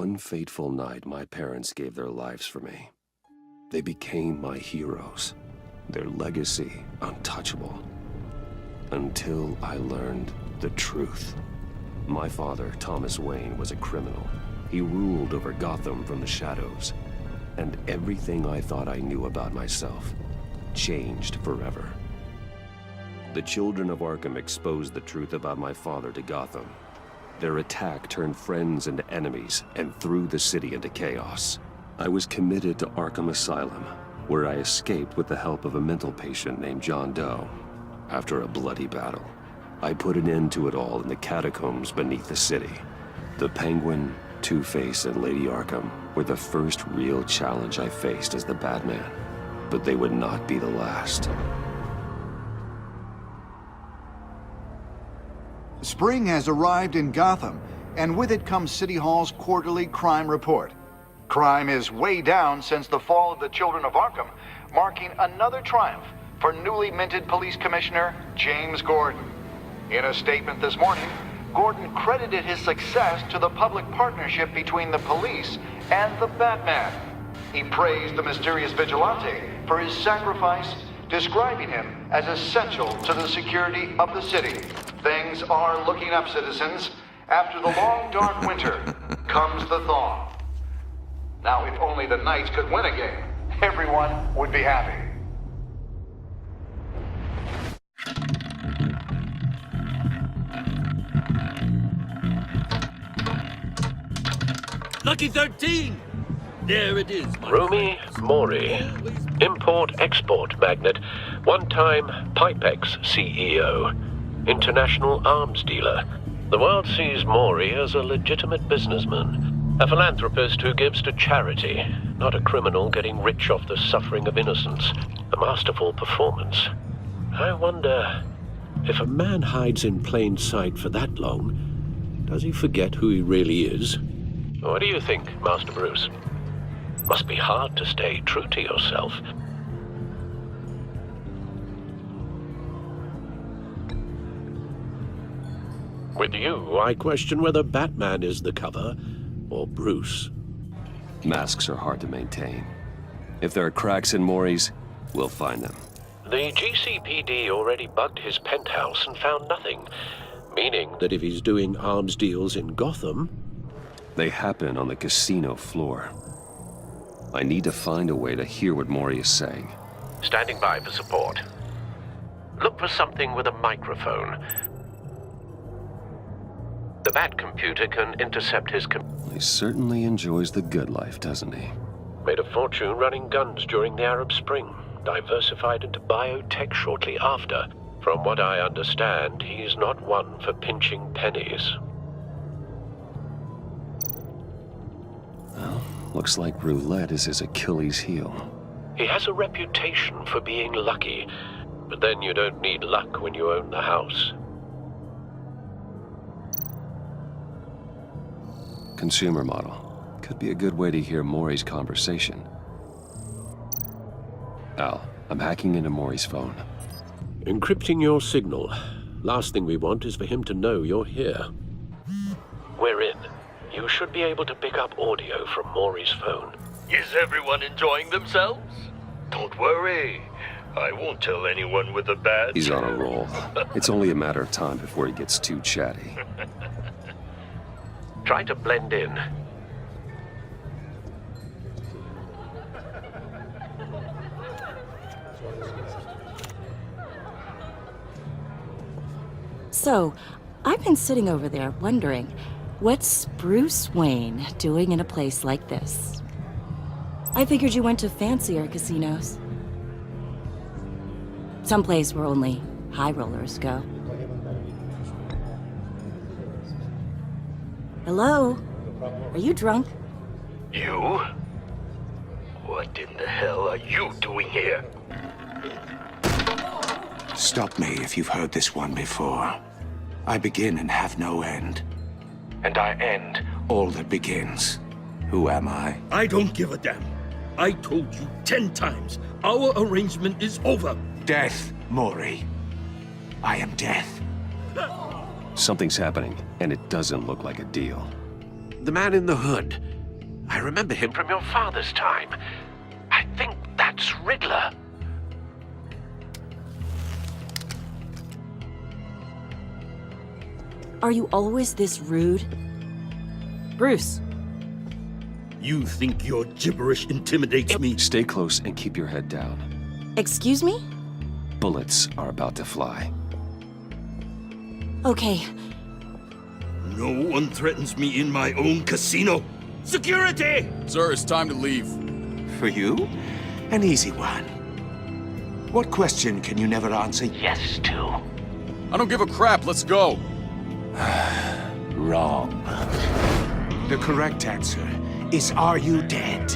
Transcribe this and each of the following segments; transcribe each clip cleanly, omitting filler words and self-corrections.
One fateful night, my parents gave their lives for me. They became my heroes, their legacy untouchable. Until I learned the truth. My father, Thomas Wayne, was a criminal. He ruled over Gotham from the shadows. And everything I thought I knew about myself changed forever. The children of Arkham exposed the truth about my father to Gotham. Their attack turned friends into enemies and threw the city into chaos. I was committed to Arkham Asylum, where I escaped with the help of a mental patient named John Doe. After a bloody battle, I put an end to it all in the catacombs beneath the city. The Penguin, Two-Face, and Lady Arkham were the first real challenge I faced as the Batman, but they would not be the last. Spring has arrived in Gotham, and with it comes City Hall's quarterly crime report. Crime is way down since the fall of the Children of Arkham, marking another triumph for newly minted Police Commissioner James Gordon. In a statement this morning, Gordon credited his success to the public partnership between the police and the Batman. He praised the mysterious vigilante for his sacrifice, describing him as essential to the security of the city. Things are looking up, citizens. After the long, dark winter comes the thaw. Now, if only the Knights could win a game, everyone would be happy. Lucky 13! There it is, my Rumi friend. Mori, import-export magnate, one-time Pipex CEO, international arms dealer. The world sees Mori as a legitimate businessman, a philanthropist who gives to charity, not a criminal getting rich off the suffering of innocence. A masterful performance. I wonder, if a man hides in plain sight for that long, does he forget who he really is? What do you think, Master Bruce? Must be hard to stay true to yourself. With you, I question whether Batman is the cover, or Bruce. Masks are hard to maintain. If there are cracks in Mori's, we'll find them. The GCPD already bugged his penthouse and found nothing, meaning that if he's doing arms deals in Gotham... They happen on the casino floor. I need to find a way to hear what Mori is saying. Standing by for support. Look for something with a microphone. The Bat computer can intercept his... He certainly enjoys the good life, doesn't he? Made a fortune running guns during the Arab Spring. Diversified into biotech shortly after. From what I understand, he's not one for pinching pennies. Well, looks like roulette is his Achilles heel. He has a reputation for being lucky, but then you don't need luck when you own the house. Consumer model. Could be a good way to hear Mori's conversation. Al, I'm hacking into Mori's phone. Encrypting your signal. Last thing we want is for him to know you're here. We're in. You should be able to pick up audio from Mori's phone. Is everyone enjoying themselves? Don't worry. I won't tell anyone with a badge. He's on a roll. It's only a matter of time before he gets too chatty. Try to blend in. So, I've been sitting over there wondering, what's Bruce Wayne doing in a place like this? I figured you went to fancier casinos. Someplace where only high rollers go. Hello? Are you drunk? You? What in the hell are you doing here? Stop me if you've heard this one before. I begin and have no end. And I end all that begins. Who am I? I don't give a damn. I told you 10 times. Our arrangement is over. Death, Mori. I am death. Something's happening, and it doesn't look like a deal. The man in the hood. I remember him from your father's time. I think that's Riddler. Are you always this rude? Bruce. You think your gibberish intimidates me? Stay close and keep your head down. Excuse me? Bullets are about to fly. Okay. No one threatens me in my own casino. Security! Sir, it's time to leave. For you? An easy one. What question can you never answer yes to? I don't give a crap, let's go. Wrong. The correct answer is, are you dead?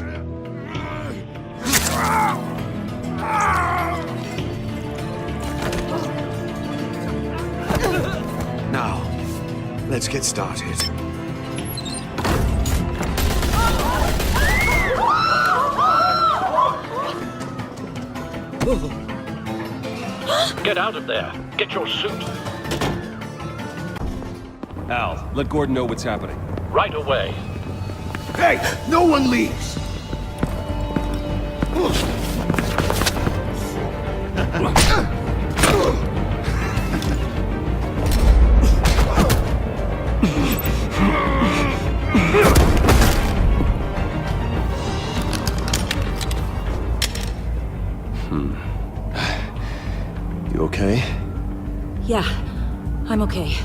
Now, let's get started. Get out of there. Get your suit. Al, let Gordon know what's happening. Right away. Hey, no one leaves! You okay? Yeah, I'm okay.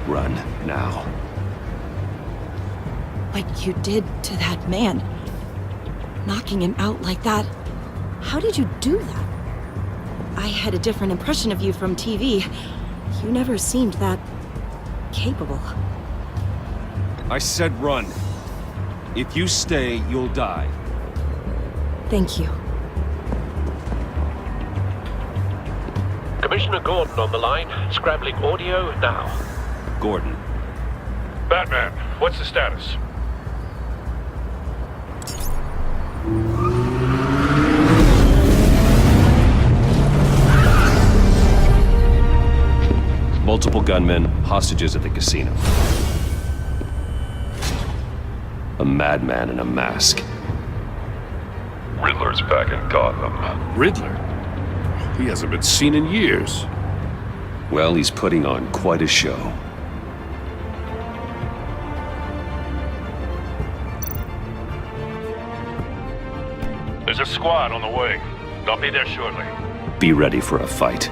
Run, now. What you did to that man. Knocking him out like that. How did you do that? I had a different impression of you from TV. You never seemed that capable. I said run. If you stay, you'll die. Thank you. Commissioner Gordon on the line. Scrabbling audio now. Gordon. Batman, what's the status? Multiple gunmen, hostages at the casino. A madman in a mask. Riddler's back in Gotham. Riddler? He hasn't been seen in years. Well, he's putting on quite a show. There's a squad on the way. They'll be there shortly. Be ready for a fight.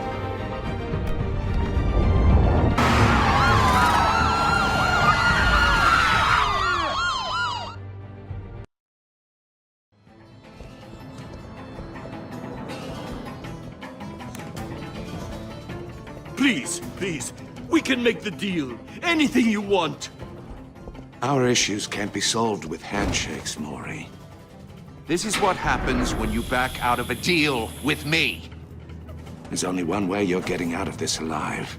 Please, we can make the deal. Anything you want. Our issues can't be solved with handshakes, Maury. This is what happens when you back out of a deal with me. There's only one way you're getting out of this alive.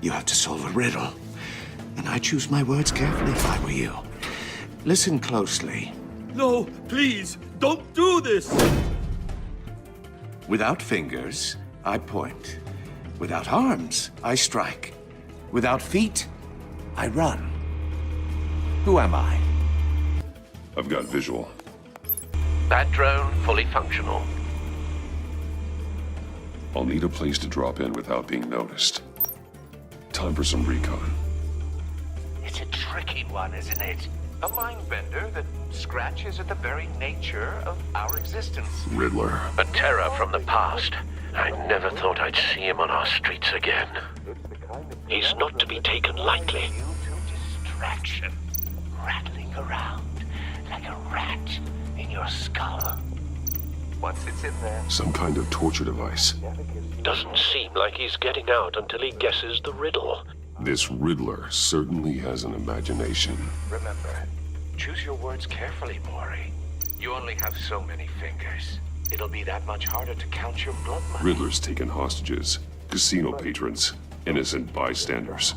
You have to solve a riddle. And I choose my words carefully if I were you. Listen closely. No, please, don't do this. Without fingers, I point. Without arms, I strike. Without feet, I run. Who am I? I've got visual. Bat drone fully functional. I'll need a place to drop in without being noticed. Time for some recon. It's a tricky one, isn't it? A mind bender that scratches at the very nature of our existence. Riddler. A terror from the past. I never thought I'd see him on our streets again. He's not to be taken lightly. You to distraction, rattling around like a rat in your skull. Once it's in there, Some kind of torture device. Doesn't seem like he's getting out until he guesses the riddle. This Riddler certainly has an imagination. remember, choose your words carefully, Maury. You only have so many fingers. It'll be that much harder to count your blood money. Riddler's taken hostages, casino patrons, innocent bystanders.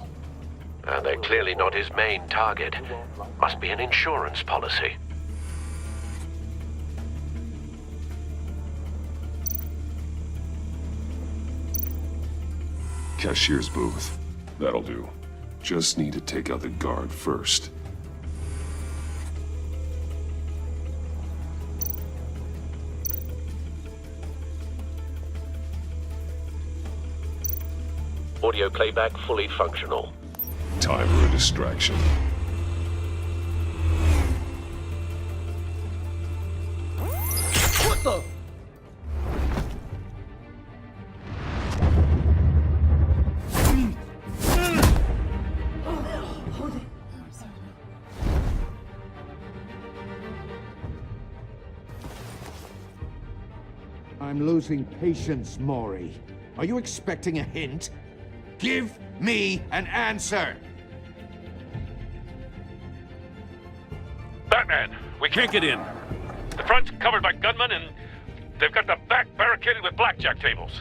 And they're clearly not his main target. Must be an insurance policy. Cashier's booth. That'll do. Just need to take out the guard first. Audio playback fully functional. Time for a distraction. What the? I'm losing patience, Maury. Are you expecting a hint? Give me an answer! Batman, we can't get in. The front's covered by gunmen, and they've got the back barricaded with blackjack tables.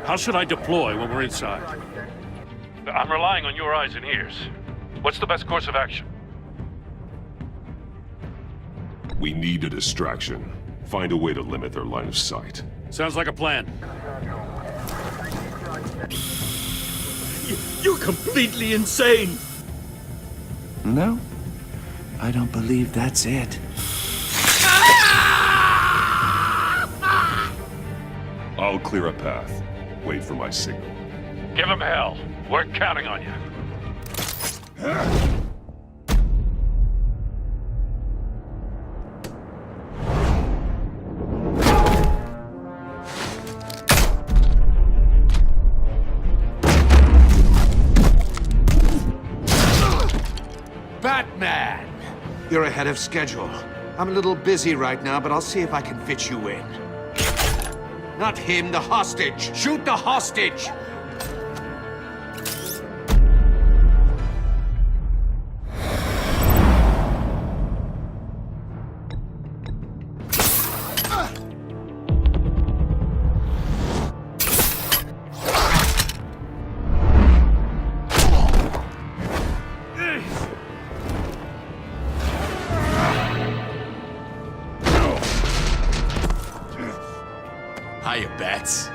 How should I deploy when we're inside? I'm relying on your eyes and ears. What's the best course of action? We need a distraction. Find a way to limit their line of sight. Sounds like a plan. You're completely insane! No, I don't believe that's it. I'll clear a path. Wait for my signal. Give him hell. We're counting on you. Batman! You're ahead of schedule. I'm a little busy right now, but I'll see if I can fit you in. Not him, the hostage! Shoot the hostage! Hiya, Bats.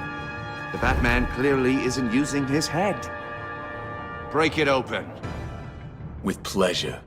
The Batman clearly isn't using his head. Break it open. With pleasure.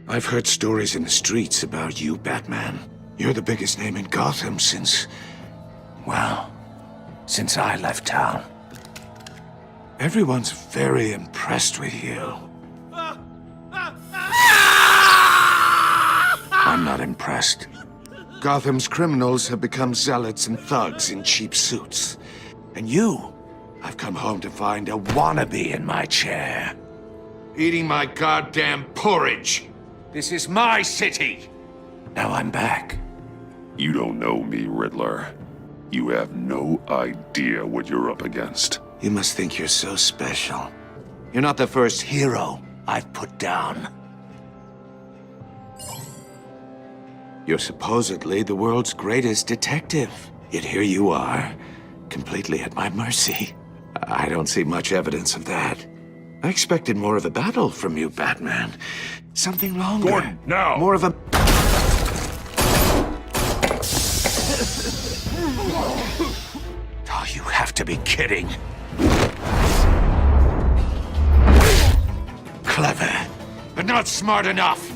I've heard stories in the streets about you, Batman. You're the biggest name in Gotham since... well, since I left town. Everyone's very impressed with you. I'm not impressed. Gotham's criminals have become zealots and thugs in cheap suits. And you, I've come home to find a wannabe in my chair. Eating my goddamn porridge. This is my city. Now I'm back. You don't know me, Riddler. You have no idea what you're up against. You must think you're so special. You're not the first hero I've put down. You're supposedly the world's greatest detective. Yet here you are, completely at my mercy. I don't see much evidence of that. I expected more of a battle from you, Batman. Something longer. Gordon, now! More of a... Oh, you have to be kidding. Clever, but not smart enough.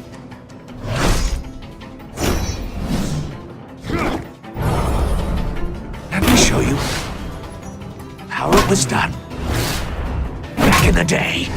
Let me show you how it was done back in the day.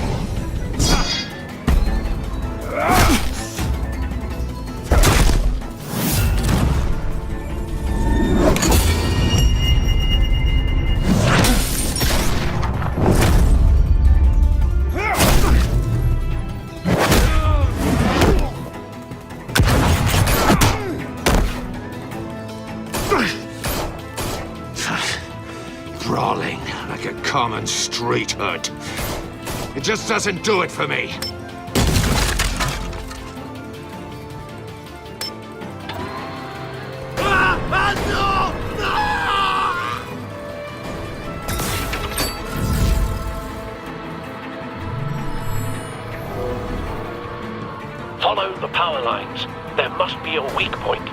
Brawling like a common street hood. It just doesn't do it for me. Follow the power lines. There must be a weak point.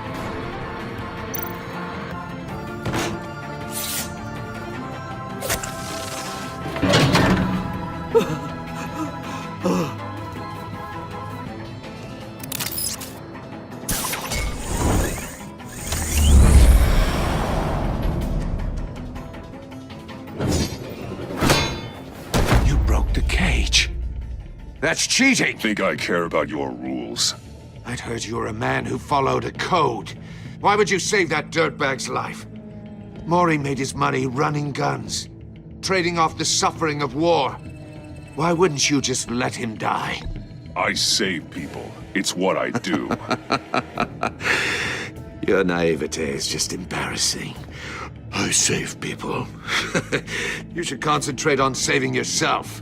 You broke the cage. That's cheating! Think I care about your rules? I'd heard you were a man who followed a code. Why would you save that dirtbag's life? Maury made his money running guns, trading off the suffering of war. Why wouldn't you just let him die? I save people. It's what I do. Your naivete is just embarrassing. I save people. You should concentrate on saving yourself.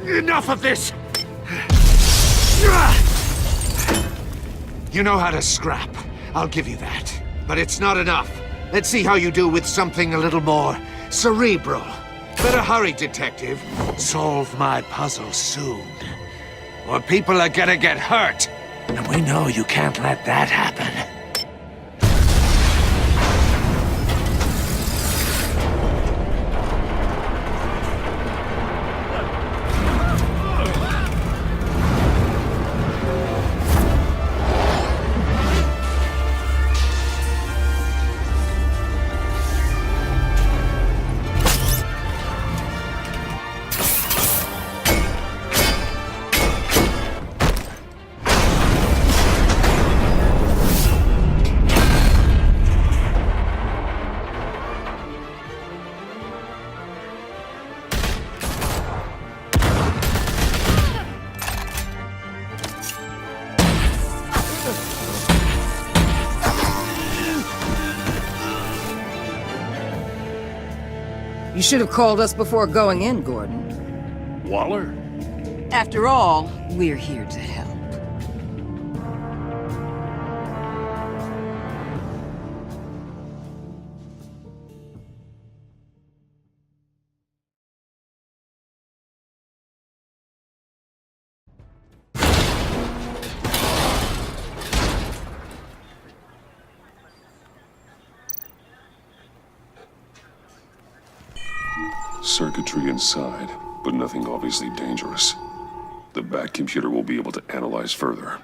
Enough of this! You know how to scrap. I'll give you that. But it's not enough. Let's see how you do with something a little more cerebral. Better hurry, detective. Solve my puzzle soon. Or people are gonna get hurt. And we know you can't let that happen. You should have called us before going in, Gordon. Waller? After all, we're here to help. Circuitry inside, but nothing obviously dangerous. The back computer will be able to analyze further.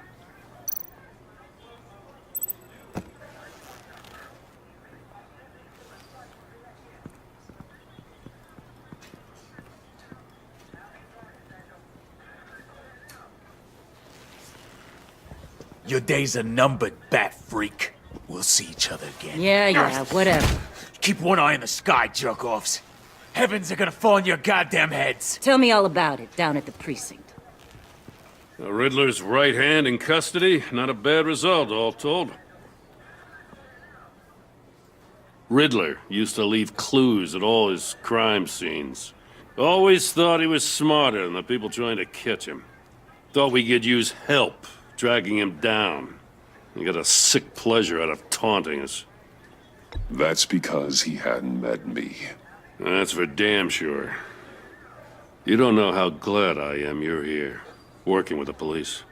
Your days are numbered, bat freak. We'll see each other again. Yeah, whatever. Keep one eye in the sky, jerk-offs. Heavens are gonna fall on your goddamn heads. Tell me all about it down at the precinct. The Riddler's right hand in custody. Not a bad result, all told. Riddler used to leave clues at all his crime scenes. Always thought he was smarter than the people trying to catch him. Thought we could use help dragging him down. He got a sick pleasure out of taunting us. That's because he hadn't met me. That's for damn sure. You don't know how glad I am you're here, working with the police.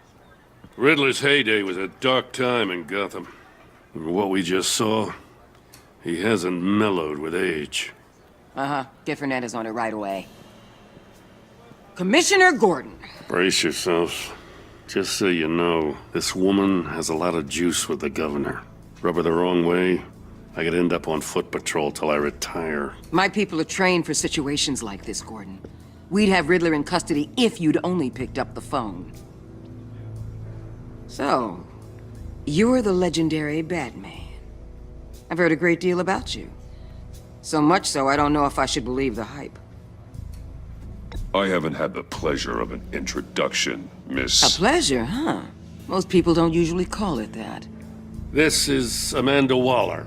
Riddler's heyday was a dark time in Gotham. And what we just saw, he hasn't mellowed with age. Get Fernandez on it right away. Commissioner Gordon. Brace yourselves. Just so you know, this woman has a lot of juice with the governor. Rub her the wrong way, I could end up on foot patrol till I retire. My people are trained for situations like this, Gordon. We'd have Riddler in custody if you'd only picked up the phone. So, you're the legendary Batman. I've heard a great deal about you. So much so, I don't know if I should believe the hype. I haven't had the pleasure of an introduction, Miss... A pleasure, huh? Most people don't usually call it that. This is Amanda Waller,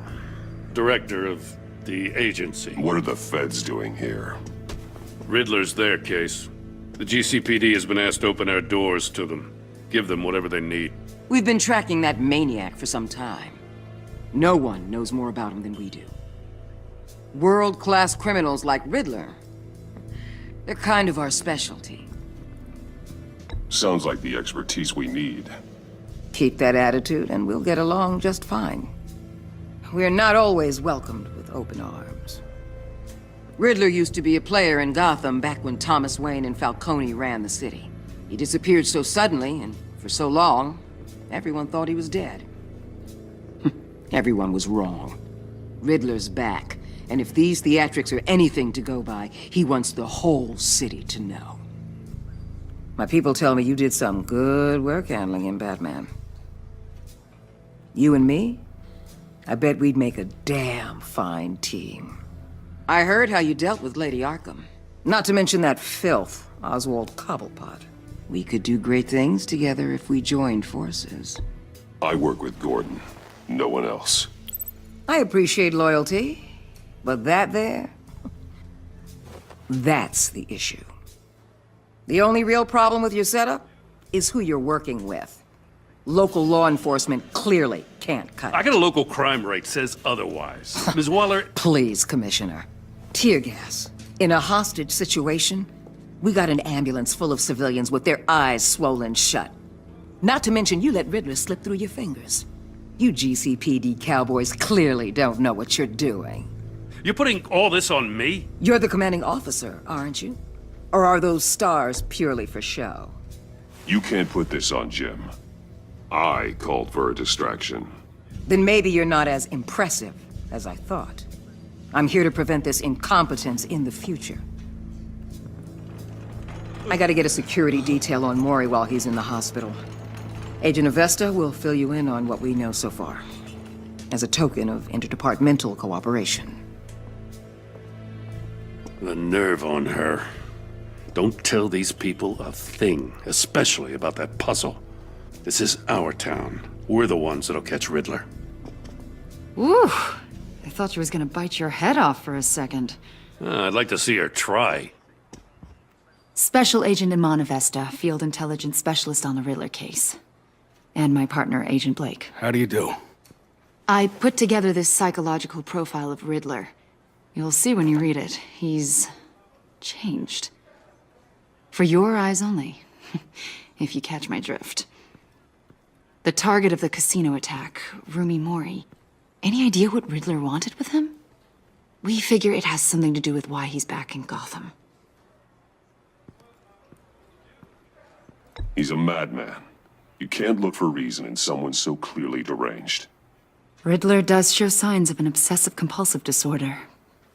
director of the agency. What are the feds doing here? Riddler's their case. The GCPD has been asked to open our doors to them. Give them whatever they need. We've been tracking that maniac for some time. No one knows more about him than we do. World-class criminals like Riddler. They're kind of our specialty. Sounds like the expertise we need. Keep that attitude and we'll get along just fine. We're not always welcomed with open arms. Riddler used to be a player in Gotham back when Thomas Wayne and Falcone ran the city. He disappeared so suddenly and for so long, everyone thought he was dead. Everyone was wrong. Riddler's back, and if these theatrics are anything to go by, he wants the whole city to know. My people tell me you did some good work handling him, Batman. You and me? I bet we'd make a damn fine team. I heard how you dealt with Lady Arkham. Not to mention that filth, Oswald Cobblepot. We could do great things together if we joined forces. I work with Gordon. No one else. I appreciate loyalty, but that there... that's the issue. The only real problem with your setup is who you're working with. Local law enforcement clearly can't cut it. I got a local crime rate says otherwise. Ms. Waller... Please, Commissioner. Tear gas. In a hostage situation, we got an ambulance full of civilians with their eyes swollen shut. Not to mention you let Riddler slip through your fingers. You GCPD cowboys clearly don't know what you're doing. You're putting all this on me? You're the commanding officer, aren't you? Or are those stars purely for show? You can't put this on Jim. I called for a distraction. Then maybe you're not as impressive as I thought. I'm here to prevent this incompetence in the future. I gotta get a security detail on Maury while he's in the hospital. Agent Avesta will fill you in on what we know so far, as a token of interdepartmental cooperation. The nerve on her. Don't tell these people a thing, especially about that puzzle. This is our town. We're the ones that'll catch Riddler. Ooh, I thought she was gonna bite your head off for a second. I'd like to see her try. Special Agent Iman Avesta, Field Intelligence Specialist on the Riddler case. And my partner, Agent Blake. How do you do? I put together this psychological profile of Riddler. You'll see when you read it. He's... changed. For your eyes only, if you catch my drift. The target of the casino attack, Rumi Mori. Any idea what Riddler wanted with him? We figure it has something to do with why he's back in Gotham. He's a madman. You can't look for reason in someone so clearly deranged. Riddler does show signs of an obsessive-compulsive disorder,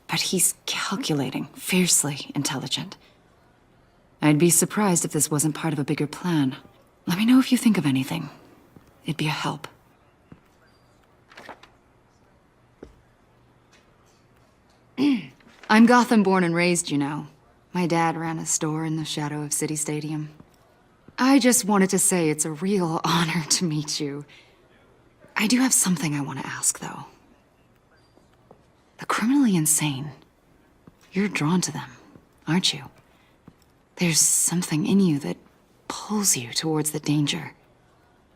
but he's calculating, fiercely intelligent. I'd be surprised if this wasn't part of a bigger plan. Let me know if you think of anything. It'd be a help. I'm Gotham born and raised, you know. My dad ran a store in the shadow of City Stadium. I just wanted to say it's a real honor to meet you. I do have something I want to ask, though. The criminally insane. You're drawn to them, aren't you? There's something in you that pulls you towards the danger.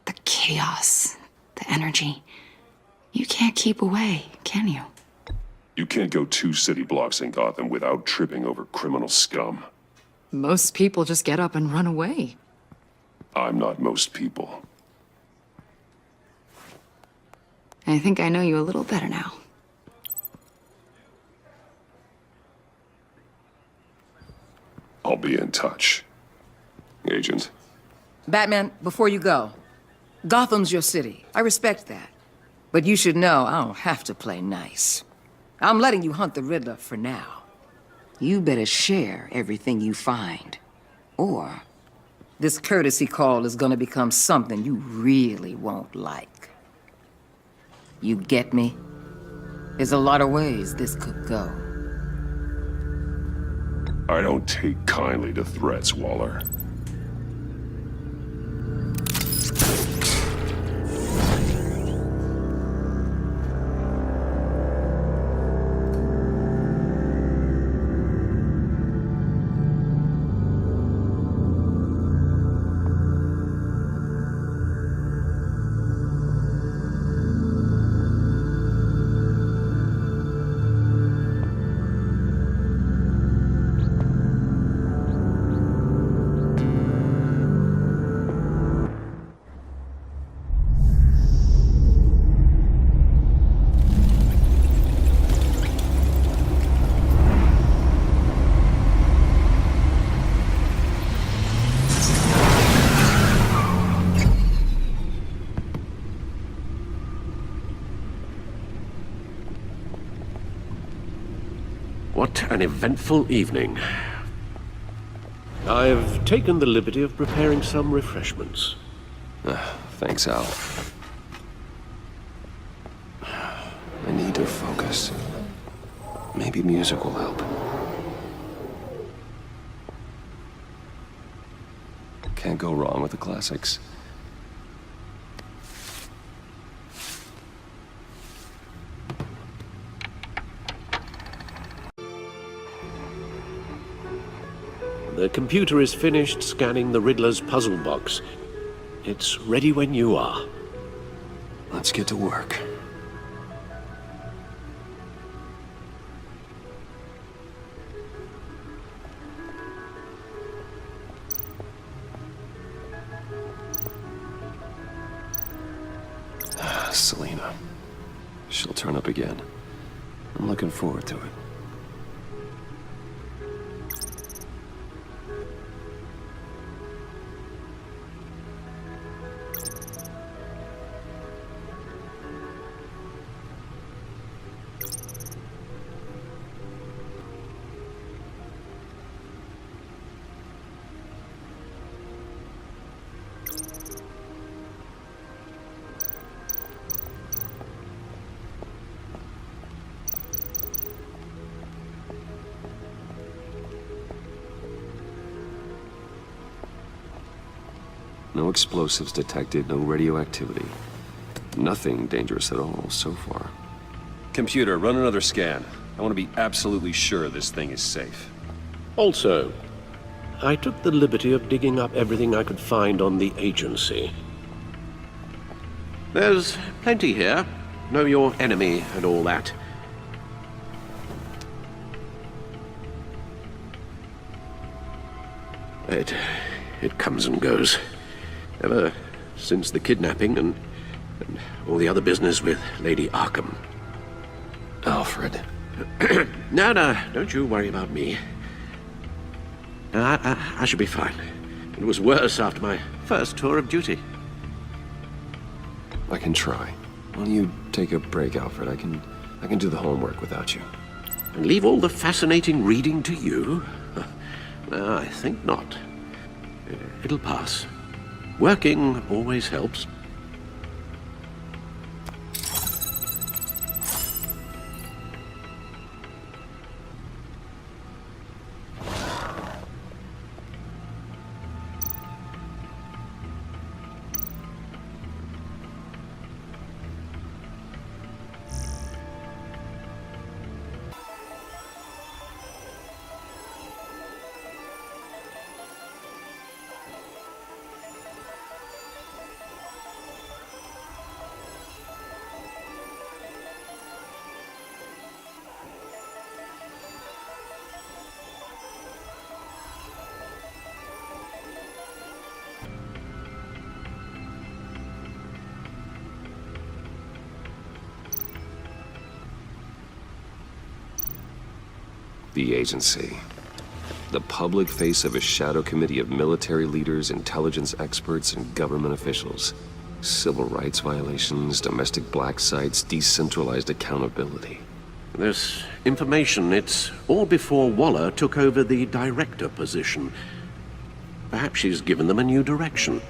The chaos, the energy. You can't keep away, can you? You can't go 2 city blocks in Gotham without tripping over criminal scum. Most people just get up and run away. I'm not most people. I think I know you a little better now. I'll be in touch. Agent. Batman, before you go, Gotham's your city. I respect that. But you should know I don't have to play nice. I'm letting you hunt the Riddler for now. You better share everything you find. Or this courtesy call is gonna become something you really won't like. You get me? There's a lot of ways this could go. I don't take kindly to threats, Waller. What an eventful evening. I've taken the liberty of preparing some refreshments. Thanks, Al. I need to focus. Maybe music will help. Can't go wrong with the classics. The computer is finished scanning the Riddler's puzzle box. It's ready when you are. Let's get to work. Selena. She'll turn up again. I'm looking forward to it. No explosives detected, no radioactivity. Nothing dangerous at all so far. Computer, run another scan. I want to be absolutely sure this thing is safe. Also, I took the liberty of digging up everything I could find on the agency. There's plenty here. Know your enemy and all that. It comes and goes. Ever since the kidnapping and all the other business with Lady Arkham. Alfred. No, don't you worry about me. I should be fine. It was worse after my first tour of duty. I can try. Why don't you take a break, Alfred? I can do the homework without you. And leave all the fascinating reading to you? I think not. It'll pass. Working always helps. The agency. The public face of a shadow committee of military leaders, intelligence experts, and government officials. Civil rights violations, domestic black sites, decentralized accountability. This information, it's all before Waller took over the director position. Perhaps she's given them a new direction.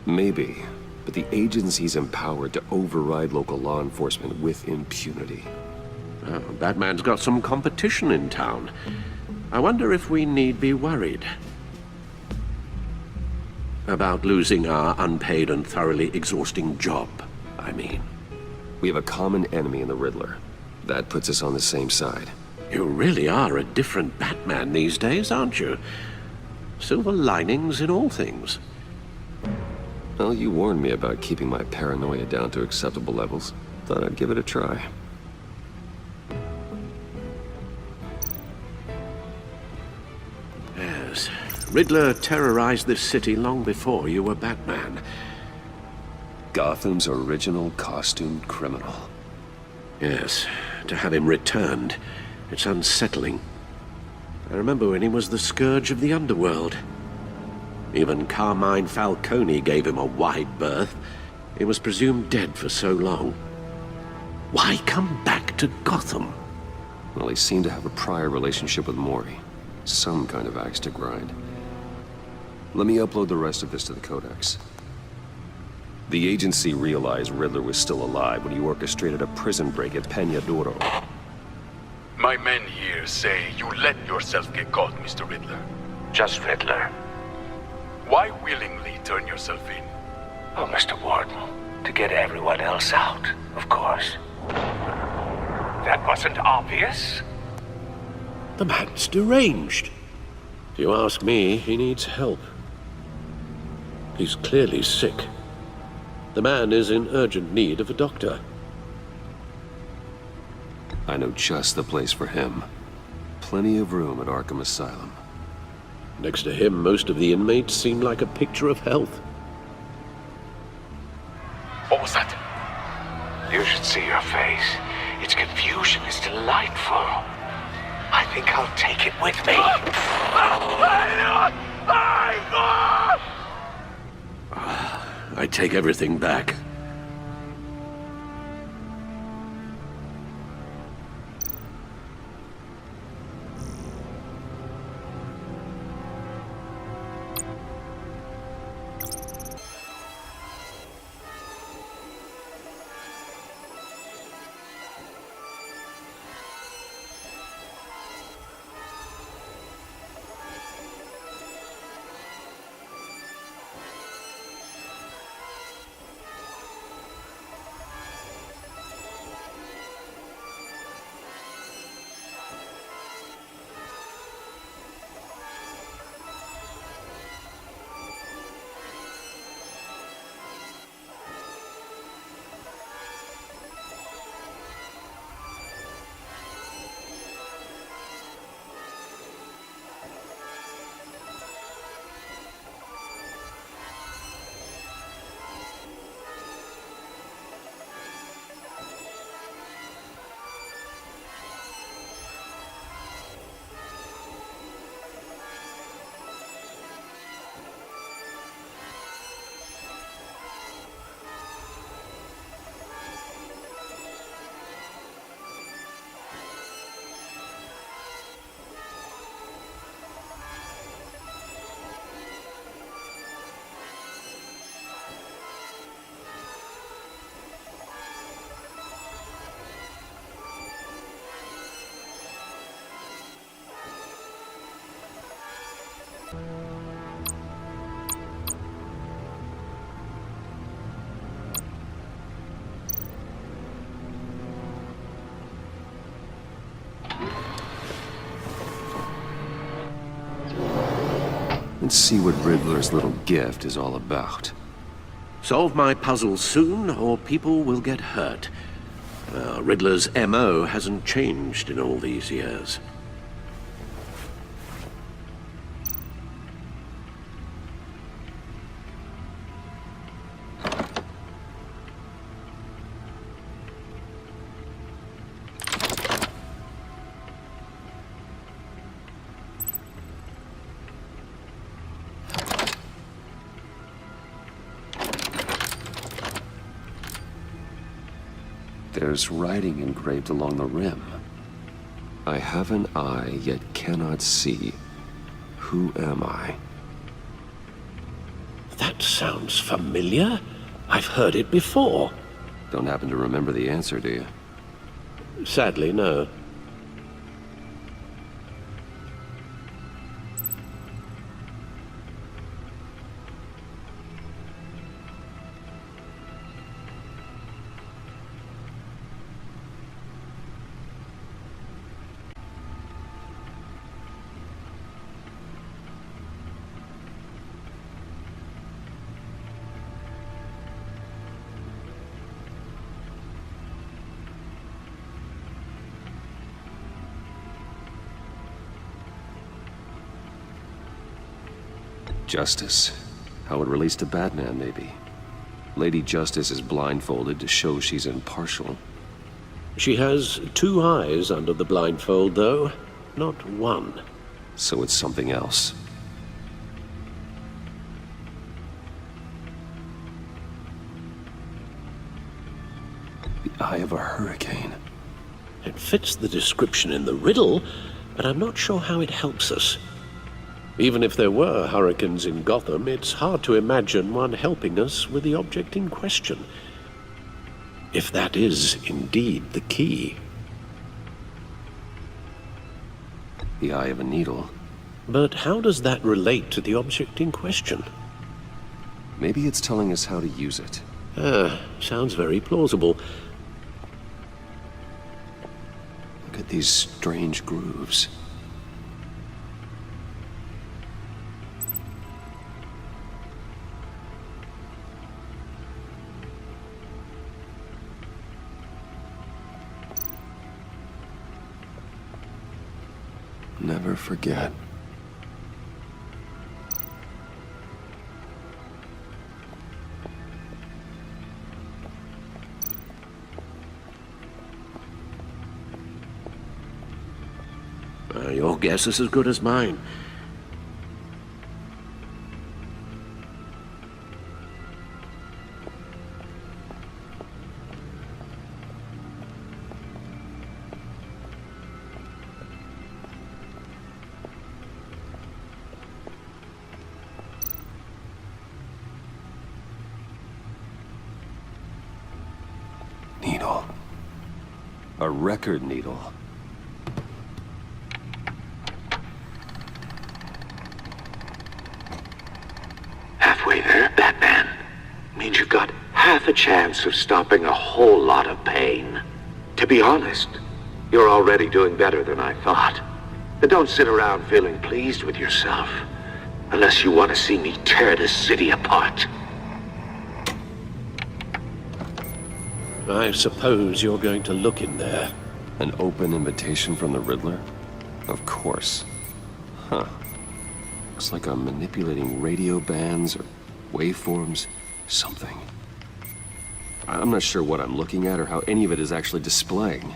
Maybe, but the agency's empowered to override local law enforcement with impunity. Oh, Batman's got some competition in town. I wonder if we need be worried about losing our unpaid and thoroughly exhausting job, I mean. We have a common enemy in the Riddler. That puts us on the same side. You really are a different Batman these days, aren't you? Silver linings in all things. Well, you warned me about keeping my paranoia down to acceptable levels. Thought I'd give it a try. Yes. Riddler terrorized this city long before you were Batman. Gotham's original costumed criminal. Yes. To have him returned, it's unsettling. I remember when he was the scourge of the underworld. Even Carmine Falcone gave him a wide berth. He was presumed dead for so long. Why come back to Gotham? Well, he seemed to have a prior relationship with Mori. Some kind of axe to grind. Let me upload the rest of this to the Codex. The agency realized Riddler was still alive when he orchestrated a prison break at Peñadoro. My men here say you let yourself get caught, Mr. Riddler. Just Riddler. Why willingly turn yourself in? Oh, Mr. Warden, to get everyone else out, of course. That wasn't obvious? The man's deranged. If you ask me, he needs help. He's clearly sick. The man is in urgent need of a doctor. I know just the place for him. Plenty of room at Arkham Asylum. Next to him, most of the inmates seem like a picture of health. What was that? You should see your face. Its confusion is delightful. I think I'll take it with me. I take everything back. Let's see what Riddler's little gift is all about. Solve my puzzle soon, or people will get hurt. Riddler's M.O. hasn't changed in all these years. There's writing engraved along the rim. I have an eye, yet cannot see. Who am I? That sounds familiar. I've heard it before. Don't happen to remember the answer, do you? Sadly, no. Justice. How it relates to Batman, maybe. Lady Justice is blindfolded to show she's impartial. She has 2 eyes under the blindfold, though. Not 1. So it's something else. The eye of a hurricane. It fits the description in the riddle, but I'm not sure how it helps us. Even if there were hurricanes in Gotham, it's hard to imagine one helping us with the object in question. If that is indeed the key. The eye of a needle. But how does that relate to the object in question? Maybe it's telling us how to use it. Sounds very plausible. Look at these strange grooves. Never forget. Your guess is as good as mine. Needle. A record needle. Halfway there, Batman. Means you've got half a chance of stopping a whole lot of pain. To be honest, you're already doing better than I thought. But don't sit around feeling pleased with yourself. Unless you want to see me tear this city apart. I suppose you're going to look in there. An open invitation from the Riddler? Of course. Huh. Looks like I'm manipulating radio bands or waveforms, something. I'm not sure what I'm looking at or how any of it is actually displaying.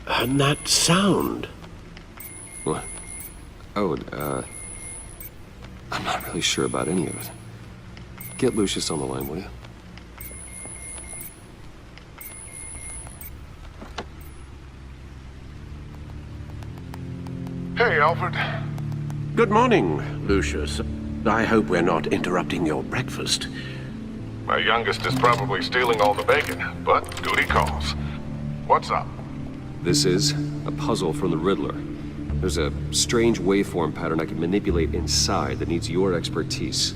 And that sound. What? Oh, I'm not really sure about any of it. Get Lucius on the line, will you? Hey, Alfred. Good morning, Lucius. I hope we're not interrupting your breakfast. My youngest is probably stealing all the bacon, but duty calls. What's up? This is a puzzle from the Riddler. There's a strange waveform pattern I can manipulate inside that needs your expertise.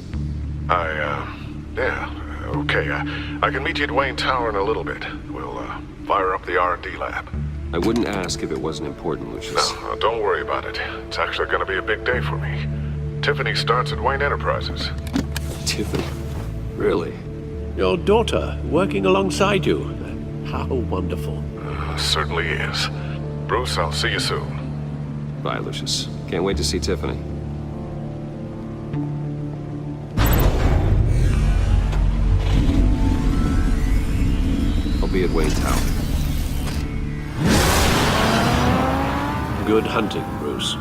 Yeah, okay. I can meet you at Wayne Tower in a little bit. We'll, fire up the R&D lab. I wouldn't ask if it wasn't important, Lucius. No, don't worry about it. It's actually gonna be a big day for me. Tiffany starts at Wayne Enterprises. Tiffany? Really? Your daughter, working alongside you. How wonderful. Certainly is. Bruce, I'll see you soon. Bye, Lucius. Can't wait to see Tiffany. I'll be at Wayne Tower. Good hunting, Bruce.